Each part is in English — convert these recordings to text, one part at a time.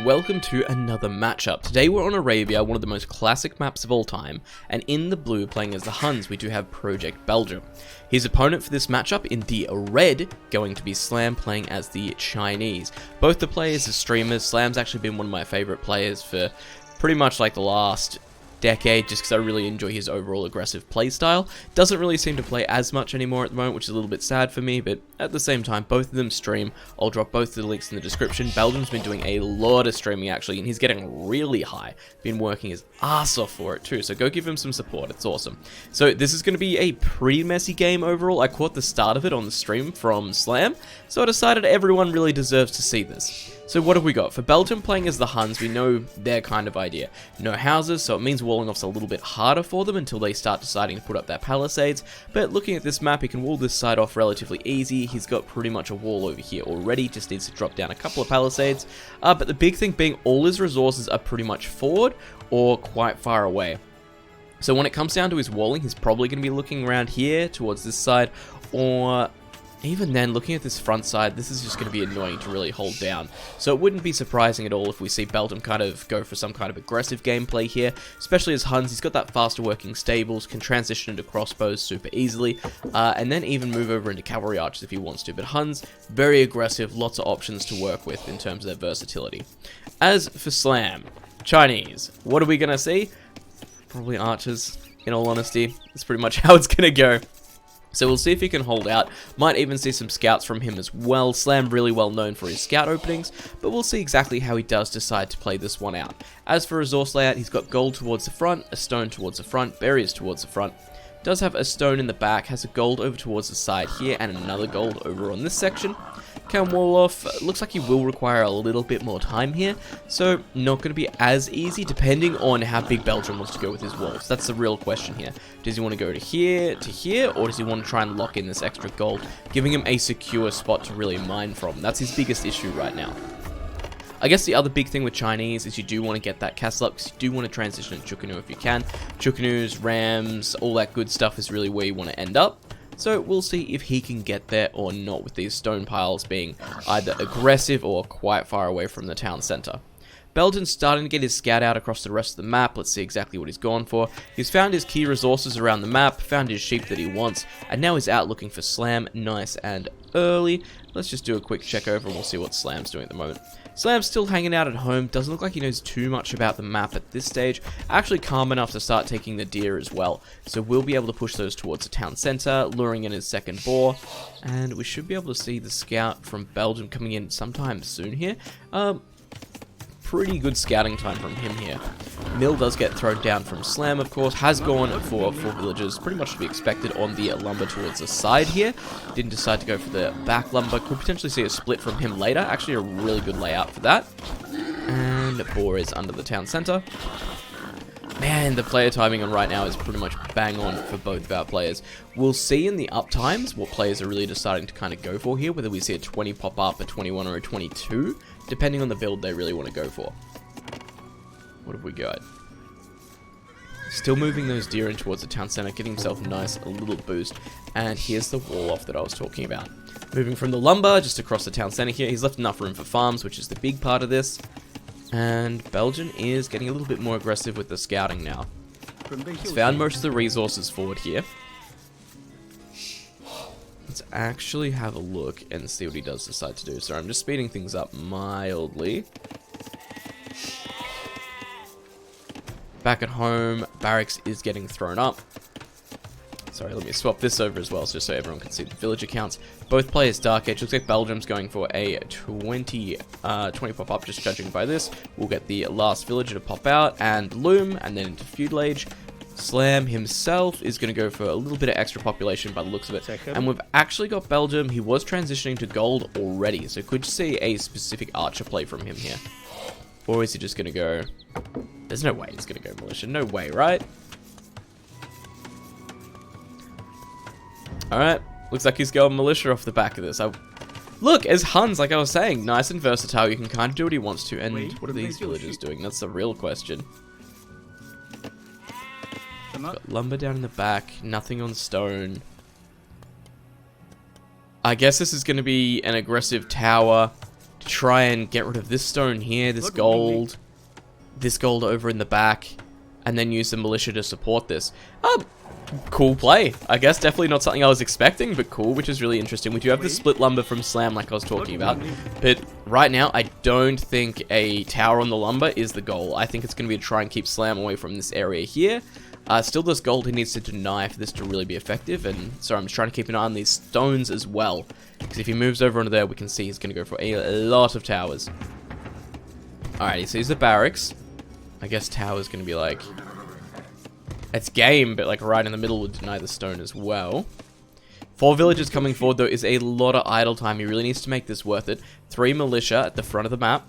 welcome to another matchup. Today we're on Arabia, one of the most classic maps of all time, and in the blue, playing as the Huns, we do have Project Belgium. His opponent for this matchup in the red, going to be Slam, playing as the Chinese. Both the players are streamers. Slam's actually been one of my favorite players for pretty much like the last decade, just because I really enjoy his overall aggressive playstyle. Doesn't really seem to play as much anymore at the moment, which is a little bit sad for me, but at the same time, both of them stream. I'll drop both the links in the description. Belgium's been doing a lot of streaming actually, and he's getting really high. Been working his ass off for it too, so go give him some support. It's awesome. So this is going to be a pretty messy game overall. I caught the start of it on the stream from Slam, so I decided everyone really deserves to see this. So what have we got? For Belgium playing as the Huns, we know their kind of idea. No houses, so it means walling off's a little bit harder for them until they start deciding to put up their palisades. But looking at this map, he can wall this side off relatively easy. He's got pretty much a wall over here already, just needs to drop down a couple of palisades. But the big thing being all his resources are pretty much forward or quite far away. So when it comes down to his walling, he's probably going to be looking around here towards this side, or even then, looking at this front side, this is just going to be annoying to really hold down. So it wouldn't be surprising at all if we see Belgium kind of go for some kind of aggressive gameplay here, especially as Huns. He's got that faster working stables, can transition into crossbows super easily, and then even move over into cavalry archers if he wants to. But Huns, very aggressive, lots of options to work with in terms of their versatility. As for Slam, Chinese, what are we going to see? Probably archers, in all honesty. That's pretty much how it's going to go. So we'll see if he can hold out. Might even see some scouts from him as well. Slam really well known for his scout openings, but we'll see exactly how he does decide to play this one out. As for resource layout, he's got gold towards the front, a stone towards the front, barriers towards the front. Does have a stone in the back, has a gold over towards the side here, and another gold over on this section. Can wall off, looks like he will require a little bit more time here, so not going to be as easy depending on how big Belgium wants to go with his walls. That's the real question here. Does he want to go to here, or does he want to try and lock in this extra gold, giving him a secure spot to really mine from? That's his biggest issue right now. I guess the other big thing with Chinese is you do want to get that castle up, because you do want to transition to Chukanu if you can. Chukanus, rams, all that good stuff is really where you want to end up. So we'll see if he can get there or not with these stone piles being either aggressive or quite far away from the town center. Belgium's starting to get his scout out across the rest of the map. Let's see exactly what he's gone for. He's found his key resources around the map, found his sheep that he wants, and now he's out looking for Slam nice and early. Let's just do a quick check over and we'll see what Slam's doing at the moment. Slam's still hanging out at home, doesn't look like he knows too much about the map at this stage. Actually calm enough to start taking the deer as well. So we'll be able to push those towards the town center, luring in his second boar. And we should be able to see the scout from Belgium coming in sometime soon here. Pretty good scouting time from him here. Mill does get thrown down from Slam, of course. Has gone for 4 villagers, pretty much to be expected on the lumber towards the side here. Didn't decide to go for the back lumber. Could potentially see a split from him later. Actually a really good layout for that. And boar is under the town center. Man, the player timing on right now is pretty much bang on for both of our players. We'll see in the up times what players are really deciding to kind of go for here, whether we see a 20 pop up, a 21 or a 22, depending on the build they really want to go for. What have we got? Still moving those deer in towards the town center, getting himself a nice little boost. And here's the wall off that I was talking about. Moving from the lumber just across the town center here. He's left enough room for farms, which is the big part of this. And Belgium is getting a little bit more aggressive with the scouting now. He's found most of the resources forward here. Let's actually have a look and see what he does decide to do. So I'm just speeding things up mildly. Back at home, barracks is getting thrown up. Sorry, let me swap this over as well, just so everyone can see the villager counts. Both players Dark Age. Looks like Belgium's going for a 20 pop up, just judging by this. We'll get the last villager to pop out and loom, and then into Feudal Age. Slam himself is going to go for a little bit of extra population by the looks of it. And we've actually got Belgium. He was transitioning to gold already, so could see a specific archer play from him here. Or is he just going to go... There's no way he's going to go militia. No way, right? Alright, looks like he's going militia off the back of this. Look, as Huns, like I was saying, nice and versatile. You can kind of do what he wants to. And what are these villagers doing? That's the real question. Got lumber down in the back, nothing on stone. I guess this is going to be an aggressive tower try and get rid of this stone here, this gold over in the back, and then use the militia to support this. Cool play. I guess definitely not something I was expecting, but cool, which is really interesting. We do have the split lumber from Slam like I was talking about, but right now I don't think a tower on the lumber is the goal. I think it's going to be to try and keep Slam away from this area here. Still this gold he needs to deny for this to really be effective, and so I'm just trying to keep an eye on these stones as well, because if he moves over onto there, we can see he's going to go for a lot of towers. Alright, he sees the barracks. I guess tower's going to be like... It's game, but like right in the middle would deny the stone as well. 4 villagers coming forward, though, is a lot of idle time. He really needs to make this worth it. 3 militia at the front of the map.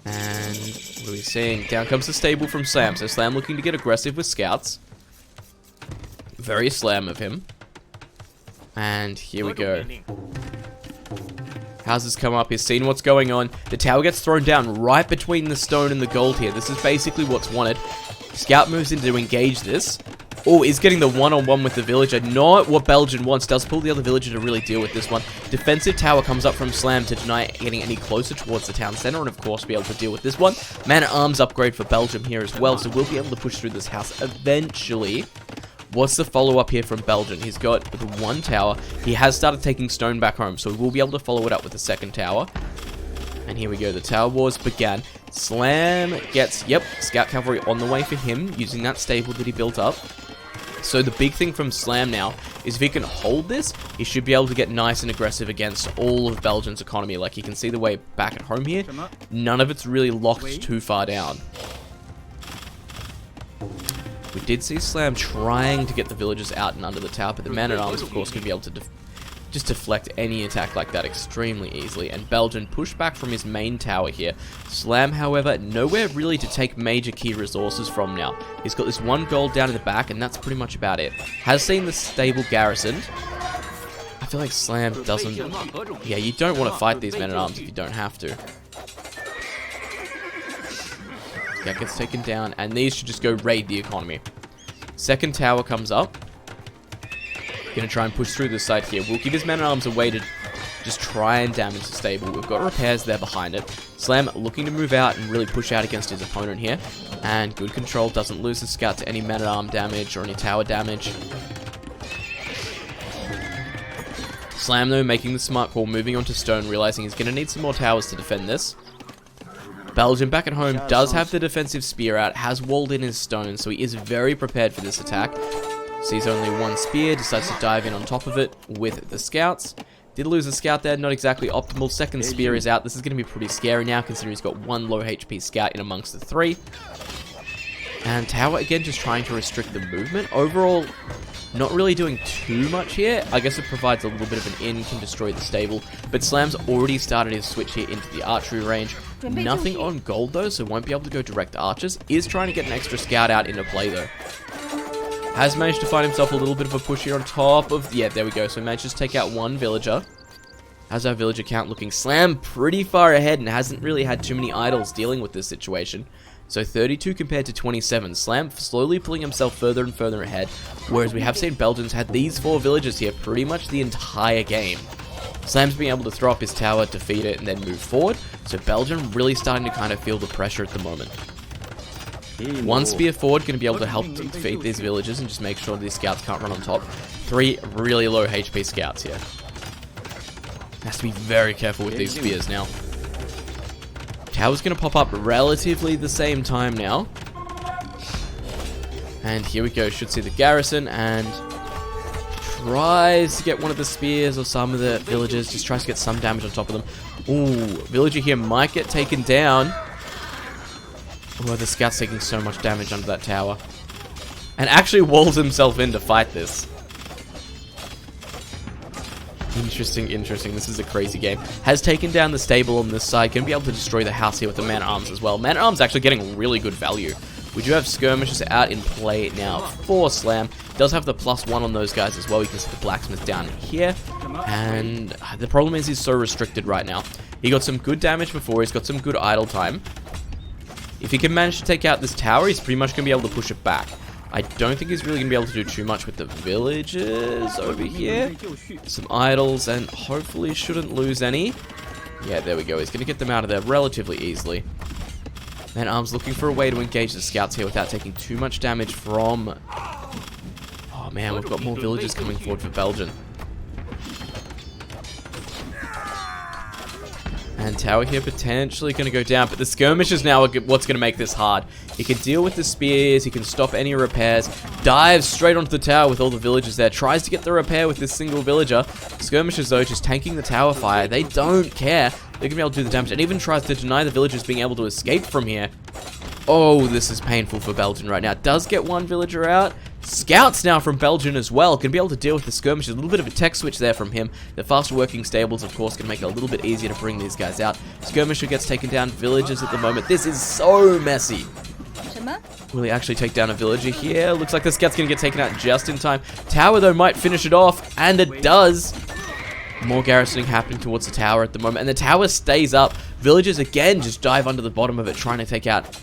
And what are we seeing? Down comes the stable from Slam. So Slam looking to get aggressive with scouts. Very Slam of him. And here we go. Houses come up. He's seen what's going on. The tower gets thrown down right between the stone and the gold here. This is basically what's wanted. Scout moves in to engage this. Oh, he's getting the one-on-one with the villager. Not what Belgian wants. Does pull the other villager to really deal with this one. Defensive tower comes up from Slam to deny getting any closer towards the town center, and of course be able to deal with this one. Man-at-Arms upgrade for Belgium here as well, so we'll be able to push through this house eventually. What's the follow-up here from Belgian? He's got the 1 tower. He has started taking stone back home, so we will be able to follow it up with the 2nd tower. And here we go. The tower wars began. Slam gets, yep, scout cavalry on the way for him, using that stable that he built up. So the big thing from Slam now is if he can hold this, he should be able to get nice and aggressive against all of Belgium's economy. Like, you can see the way back at home here. None of it's really locked too far down. We did see Slam trying to get the villagers out and under the tower, but the man-at-arms, of course, can be able to just deflect any attack like that extremely easily. And Belgian pushed back from his main tower here. Slam, however, nowhere really to take major key resources from now. He's got this 1 gold down in the back, and that's pretty much about it. Has seen the stable garrisoned. I feel like Slam doesn't... Yeah, you don't want to fight these men-at-arms if you don't have to. That gets taken down, and these should just go raid the economy. 2nd tower comes up. Gonna try and push through this side here. We'll give his man-at-arms a way to just try and damage the stable. We've got repairs there behind it. Slam looking to move out and really push out against his opponent here. And good control, doesn't lose his scout to any man-at-arm damage or any tower damage. Slam, though, making the smart call, moving onto stone, realizing he's gonna need some more towers to defend this. Belgium back at home does have the defensive spear out, has walled in his stone, so he is very prepared for this attack. Sees only 1 spear, decides to dive in on top of it with the scouts. Did lose a scout there, not exactly optimal. 2nd spear is out. This is going to be pretty scary now, considering he's got 1 low HP scout in amongst the 3. And tower, again, just trying to restrict the movement. Overall, not really doing too much here. I guess it provides a little bit of an in, can destroy the stable. But Slam's already started his switch here into the archery range. Nothing on gold, though, so won't be able to go direct archers. Is trying to get an extra scout out into play, though. Has managed to find himself a little bit of a push here on top of... Yeah, there we go. So manages to take out 1 villager. How's our villager count looking? Slam pretty far ahead and hasn't really had too many idols dealing with this situation. So 32 compared to 27. Slam slowly pulling himself further and further ahead. Whereas we have seen Belgians had these 4 villagers here pretty much the entire game. Slam's being able to throw up his tower, defeat it, and then move forward. So Belgium really starting to kind of feel the pressure at the moment. 1 spear forward, going to be able to help defeat these villagers and just make sure these scouts can't run on top. 3 really low HP scouts here. Has to be very careful with these spears now. Tower's going to pop up relatively the same time now. And here we go. Should see the garrison and tries to get one of the spears or some of the villagers. Just tries to get some damage on top of them. Ooh, villager here might get taken down. Oh, the scout's taking so much damage under that tower. And actually walls himself in to fight this. Interesting, interesting. This is a crazy game. Has taken down the stable on this side. Going to be able to destroy the house here with the man-at-arms as well. Man-at-arms actually getting really good value. We do have skirmishes out in play now for Slam. Does have the +1 on those guys as well. You can see the blacksmith down here. And the problem is he's so restricted right now. He got some good damage before. He's got some good idle time. If he can manage to take out this tower, he's pretty much going to be able to push it back. I don't think he's really going to be able to do too much with the villagers over here. Some idols, and hopefully shouldn't lose any. Yeah, there we go. He's going to get them out of there relatively easily. Man Arms looking for a way to engage the scouts here without taking too much damage from... Oh man, we've got more villagers coming forward for Belgian. And tower here potentially going to go down, but the skirmishers now are what's going to make this hard. He can deal with the spears, he can stop any repairs, dives straight onto the tower with all the villagers there, tries to get the repair with this single villager. Skirmishers though just tanking the tower fire, they don't care. They're going to be able to do the damage, and even tries to deny the villagers being able to escape from here. Oh, this is painful for Belgian right now. Does get one villager out. Scouts now from Belgian as well. Can be able to deal with the skirmishes. A little bit of a tech switch there from him. The faster working stables, of course, can make it a little bit easier to bring these guys out. Skirmisher gets taken down. Villagers at the moment. This is so messy. Will he actually take down a villager here? Looks like the scout's going to get taken out just in time. Tower, though, might finish it off, and it does. More garrisoning happening towards the tower at the moment, and the tower stays up. Villagers, again, just dive under the bottom of it, trying to take out...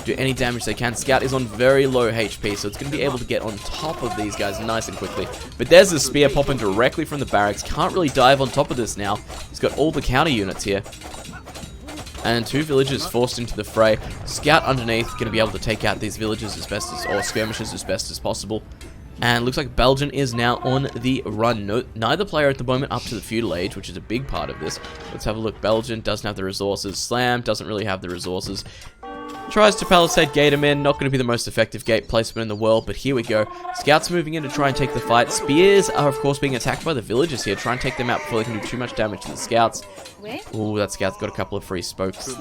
do any damage they can. Scout is on very low HP, so it's going to be able to get on top of these guys nice and quickly. But there's the spear popping directly from the barracks. Can't really dive on top of this now. He's got all the counter units here. And two villagers forced into the fray. Scout underneath, going to be able to take out these villagers as best as, or skirmishers as best as possible. And looks like Belgian is now on the run. No, neither player at the moment up to the feudal age, which is a big part of this. Let's have a look. Belgian doesn't have the resources. Slam doesn't really have the resources. Tries to palisade gate him in. Not going to be the most effective gate placement in the world, but here we go. Scouts moving in to try and take the fight. Spears are, of course, being attacked by the villagers here. Try and take them out before they can do too much damage to the scouts. Ooh, that scout's got a couple of free spokes.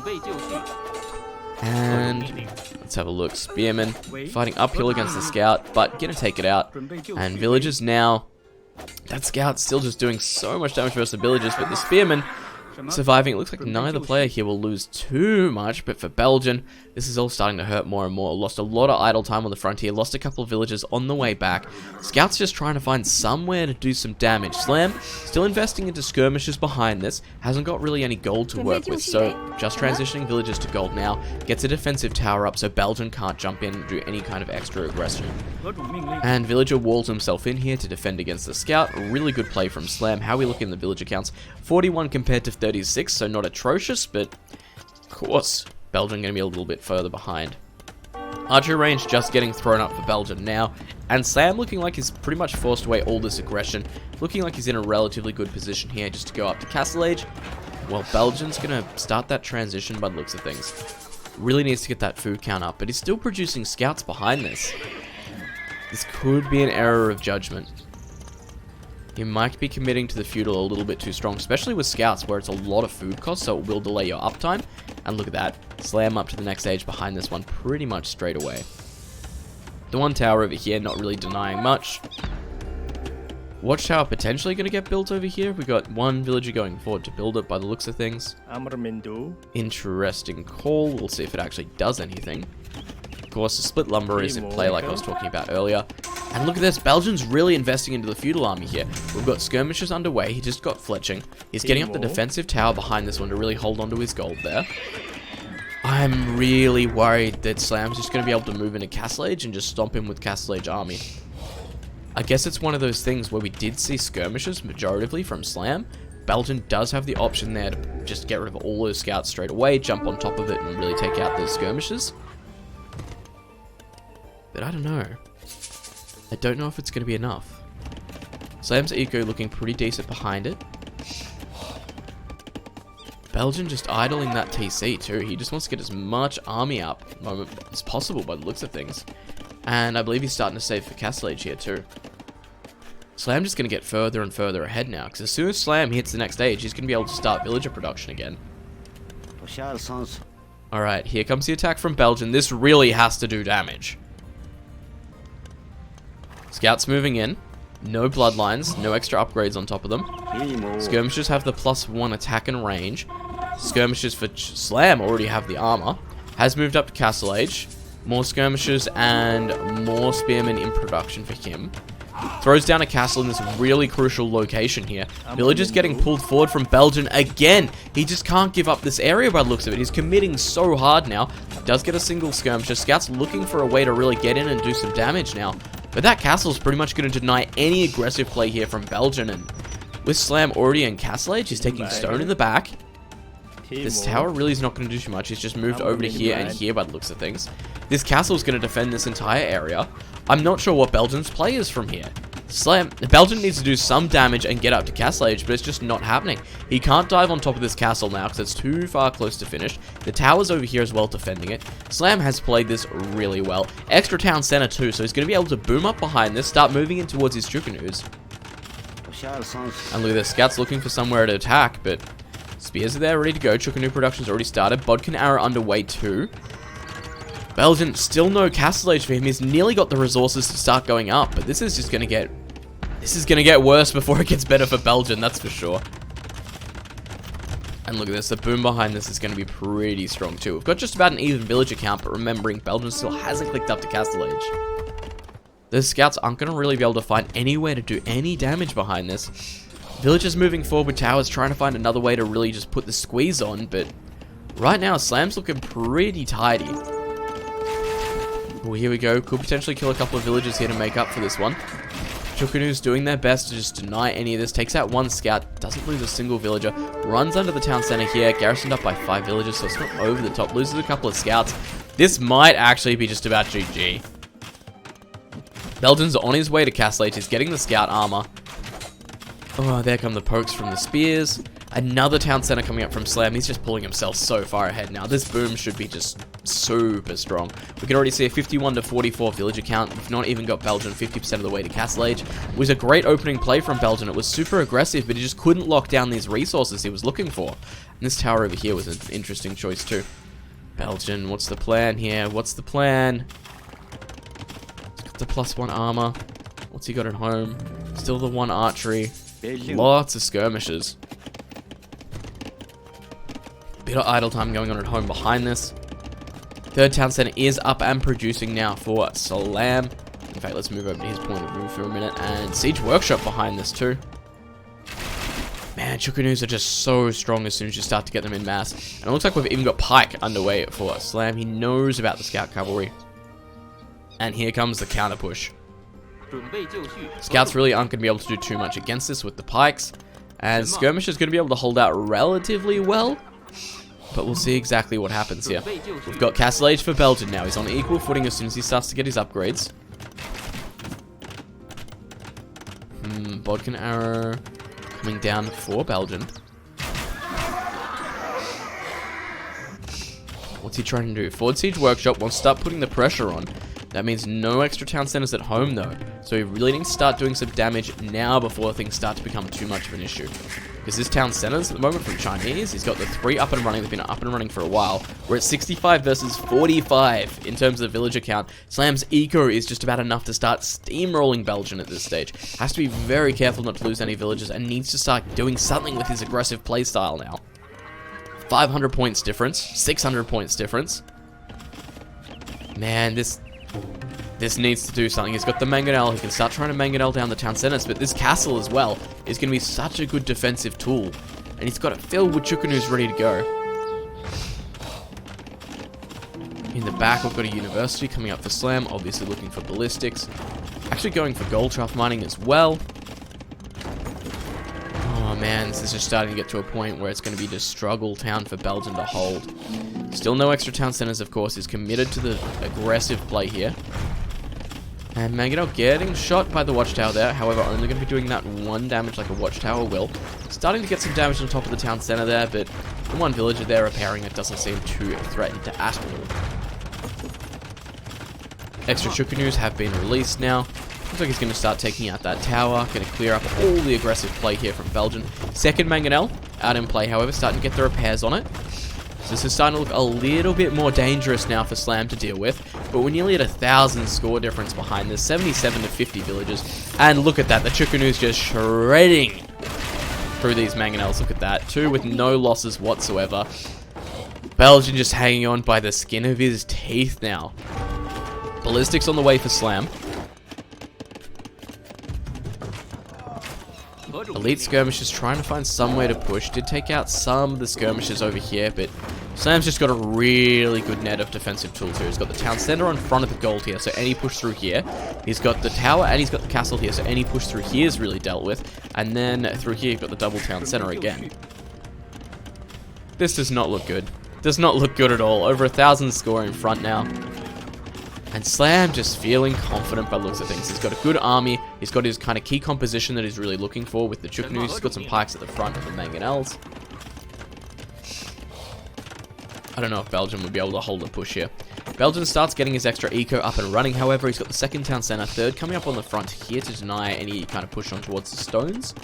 And let's have a look. Spearmen fighting uphill against the scout, but gonna take it out. And villagers now. That scout's still just doing so much damage versus the villagers, but the spearmen surviving. It looks like neither player here will lose too much, but for Belgian, this is all starting to hurt more and more. Lost a lot of idle time on the frontier, lost a couple of villagers on the way back. Scouts just trying to find somewhere to do some damage. Slam still investing into skirmishes behind this, hasn't got really any gold to work with, so just transitioning villagers to gold now. Gets a defensive tower up so Belgian can't jump in and do any kind of extra aggression. And villager walls himself in here to defend against the scout. A really good play from Slam. How are we looking in the villager counts? 41 compared to 36, so not atrocious, but of course Belgian going to be a little bit further behind. Archery range just getting thrown up for Belgian now, and Sam looking like he's pretty much forced away all this aggression, looking like he's in a relatively good position here just to go up to Castle Age. Well, Belgian's going to start that transition by the looks of things. Really needs to get that food count up, but he's still producing scouts behind this. This could be an error of judgment. You might be committing to the feudal a little bit too strong, especially with scouts where it's a lot of food cost, so it will delay your uptime. And look at that. Slam up to the next stage behind this one pretty much straight away. The one tower over here not really denying much. Watchtower potentially going to get built over here. We got one villager going forward to build it by the looks of things. Interesting call. We'll see if it actually does anything. Of course, the split lumber is in play like I was talking about earlier. And look at this, Belgian's really investing into the feudal army here. We've got skirmishes underway, he just got fletching. He's getting up the defensive tower behind this one to really hold on to his gold there. I'm really worried that Slam's just going to be able to move into Castle Age and just stomp him with Castle Age army. I guess it's one of those things where we did see skirmishes majoritively from Slam. Belgian does have the option there to just get rid of all those scouts straight away, jump on top of it and really take out those skirmishes. But I don't know. I don't know if it's going to be enough. Slam's eco looking pretty decent behind it. Belgian just idling that TC too. He just wants to get as much army up as possible by the looks of things. And I believe he's starting to save for Castle Age here too. Slam just going to get further and further ahead now, because as soon as Slam hits the next stage, he's going to be able to start villager production again. Alright, here comes the attack from Belgian. This really has to do damage. Scouts moving in. No bloodlines, no extra upgrades on top of them. Skirmishers have the +1 attack and range. Skirmishers for Slam already have the armor. Has moved up to Castle Age. More skirmishers and more spearmen in production for him. Throws down a castle in this really crucial location here. Villagers getting pulled forward from Belgian again. He just can't give up this area by the looks of it. He's committing so hard now. Does get a single skirmisher. Scout's looking for a way to really get in and do some damage now. But that castle's pretty much going to deny any aggressive play here from Belgian. And with Slam already in Castle Age, he's taking stone in the back. This tower really is not going to do too much. He's just moved over to here and here by the looks of things. This castle is going to defend this entire area. I'm not sure what Belgian's play is from here. Belgian needs to do some damage and get up to Castle Age, but it's just not happening. He can't dive on top of this castle now because it's too far close to finish. The tower's over here as well defending it. Slam has played this really well. Extra town center too, so he's going to be able to boom up behind this, start moving in towards his Chukanu's. And look at this, Scout's looking for somewhere to attack, but spears are there ready to go. Chukanu production's already started. Bodkin arrow underway too. Belgian, still no Castle Age for him. He's nearly got the resources to start going up, but this is just going to get... This is going to get worse before it gets better for Belgian, that's for sure. And look at this, the boom behind this is going to be pretty strong too. We've got just about an even villager count, but remembering Belgian still hasn't clicked up to Castle Age. The scouts aren't going to really be able to find anywhere to do any damage behind this. Villagers moving forward with towers, trying to find another way to really just put the squeeze on, but right now Slam's looking pretty tidy. Well, here we go. Could potentially kill a couple of villagers here to make up for this one. Chukanu's doing their best to just deny any of this. Takes out one scout. Doesn't lose a single villager. Runs under the town center here. Garrisoned up by 5 villagers, so it's not over the top. Loses a couple of scouts. This might actually be just about GG. Belgian's on his way to Castle Age. He's getting the scout armor. Oh, there come the pokes from the spears. Another town center coming up from Slam. He's just pulling himself so far ahead now. This boom should be just super strong. We can already see a 51 to 44 villager count. We've not even got Belgian 50% of the way to Castle Age. It was a great opening play from Belgian. It was super aggressive, but he just couldn't lock down these resources he was looking for. And this tower over here was an interesting choice too. Belgian, what's the plan here? What's the plan? He's got the +1 armor. What's he got at home? Still the 1 archery. Lots of skirmishes. Bit of idle time going on at home behind this. Third town center is up and producing now for Salam. In fact, let's move over to his point of view for a minute. And Siege Workshop behind this too. Man, Chukanus are just so strong as soon as you start to get them in mass. And it looks like we've even got Pike underway for Slam. He knows about the Scout Cavalry. And here comes the counter push. Scouts really aren't going to be able to do too much against this with the pikes. And Skirmish is going to be able to hold out relatively well. But we'll see exactly what happens here. We've got Castle Age for Belgian now. He's on equal footing as soon as he starts to get his upgrades. Bodkin arrow coming down for Belgian. What's he trying to do? Forward Siege Workshop wants to start putting the pressure on. That means no extra town centers at home though. So he really needs to start doing some damage now before things start to become too much of an issue. Because his town centers at the moment from Chinese, he's got the 3 up and running. They've been up and running for a while. We're at 65 versus 45 in terms of villager count. Slam's eco is just about enough to start steamrolling Belgian at this stage. Has to be very careful not to lose any villagers and needs to start doing something with his aggressive playstyle now. 500 points difference, 600 points difference. Man, this needs to do something. He's got the mangonel. He can start trying to mangonel down the town centers, but this castle as well is going to be such a good defensive tool. And he's got it filled with Chukanus ready to go. In the back, we've got a university coming up for Slam, obviously looking for ballistics. Actually going for gold shaft mining as well. Oh man, this is just starting to get to a point where it's going to be just struggle town for Belgian to hold. Still no extra town centers, of course. He's committed to the aggressive play here. And Mangonel getting shot by the watchtower there. However, only going to be doing that 1 damage like a watchtower will. Starting to get some damage on top of the town center there, but the 1 villager there repairing it doesn't seem too threatened to at all. Extra Chukanus have been released now. Looks like he's going to start taking out that tower. Going to clear up all the aggressive play here from Belgian. Second Mangonel out in play, however, starting to get the repairs on it. So this is starting to look a little bit more dangerous now for Slam to deal with. But we're nearly at 1,000 score difference behind this. 77 to 50 villagers. And look at that. The Chukanu's just shredding through these Mangonels. Look at that. 2 with no losses whatsoever. Belgian just hanging on by the skin of his teeth now. Ballistics on the way for Slam. Elite skirmishers trying to find some way to push. Did take out some of the skirmishers over here, but Slam's just got a really good net of defensive tools here. He's got the town center on front of the gold here, so any push through here. He's got the tower and he's got the castle here, so any push through here is really dealt with. And then through here, you've got the double town center again. This does not look good. Does not look good at all. Over 1,000 score in front now. And Slam just feeling confident by the looks of things. He's got a good army. He's got his kind of key composition that he's really looking for with the Chuknus. He's got some pikes at the front of the mangonels. I don't know if Belgium would be able to hold a push here. Belgium starts getting his extra eco up and running, however. He's got the second town center, third coming up on the front here to deny any kind of push on towards the stones.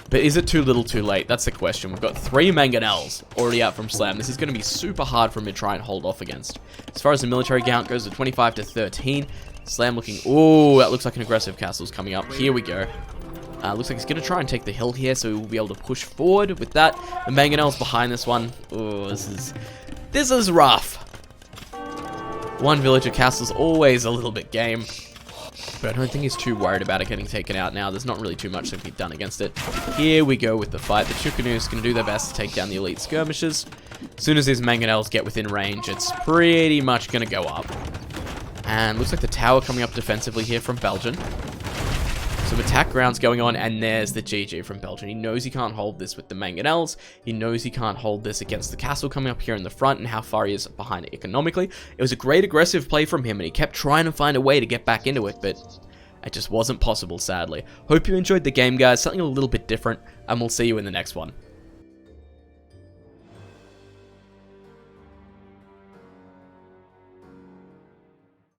But is it too little too late? That's the question. We've got 3 mangonels already out from Slam. This is going to be super hard for him to try and hold off against. As far as the military count goes, the 25 to 13. Slam looking... Oh, that looks like an aggressive castle's coming up. Here we go. Looks like he's going to try and take the hill here, so he will be able to push forward with that. The mangonels behind this one. Oh, this is rough. One villager castle's always a little bit game. But I don't think he's too worried about it getting taken out now. There's not really too much that can be done against it. Here we go with the fight. The Chukanus can do their best to take down the elite skirmishers. As soon as these mangonels get within range, it's pretty much going to go up. And looks like the tower coming up defensively here from Belgium. Some attack rounds going on, and there's the GG from Belgium. He knows he can't hold this with the mangonels. He knows he can't hold this against the castle coming up here in the front and how far he is behind it economically. It was a great aggressive play from him, and he kept trying to find a way to get back into it, but it just wasn't possible, sadly. Hope you enjoyed the game, guys. Something a little bit different, and we'll see you in the next one.